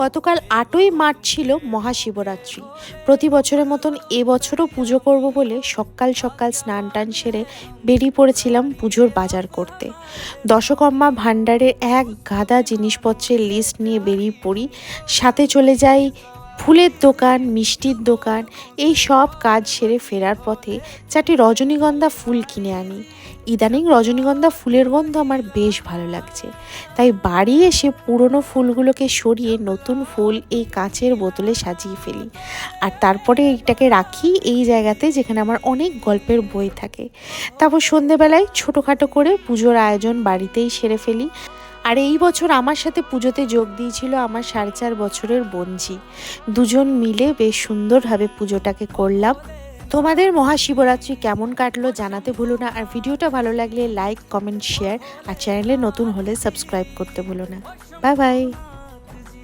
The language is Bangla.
গতকাল ৮ই মার্চ ছিল মহাশিবরাত্রি। প্রতি বছরের মতন এবছরও পুজো করব বলে সকাল সকাল স্নান টান সেরে বেরিয়ে পড়েছিলাম পুজোর বাজার করতে। দশকর্মা ভাণ্ডারের এক গাদা জিনিসপত্রের লিস্ট নিয়ে বেরিয়ে পড়ি। সাথে চলে যাই ফুলের দোকান, মিষ্টির দোকান। এই সব কাজ সেরে ফেরার পথে 4টি রজনীগন্ধা ফুল কিনে আনি। ইদানিং রজনীগন্ধা ফুলের গন্ধ আমার বেশ ভালো লাগছে, তাই বাড়ি এসে পুরনো ফুলগুলোকে সরিয়ে নতুন ফুল এই কাঁচের বোতলে সাজিয়ে ফেলি। আর তারপরে এইটাকে রাখি এই জায়গাতে যেখানে আমার অনেক গল্পের বই থাকে। তারপর সন্ধেবেলায় ছোটোখাটো করে পুজোর আয়োজন বাড়িতেই সেরে ফেলি। আর এই বছর আমার সাথে পুজোতে যোগ দিয়েছিল আমার 4.5 বছরের বোনঝি। দুজন মিলে বেশ সুন্দরভাবে পুজোটাকে করলাম। তোমাদের মহাশিবরাত্রি কেমন কাটলো জানাতে ভুলো না। আর ভিডিওটা ভালো লাগলে লাইক, কমেন্ট, শেয়ার, আর চ্যানেলে নতুন হলে সাবস্ক্রাইব করতে ভুলো না। Bye bye.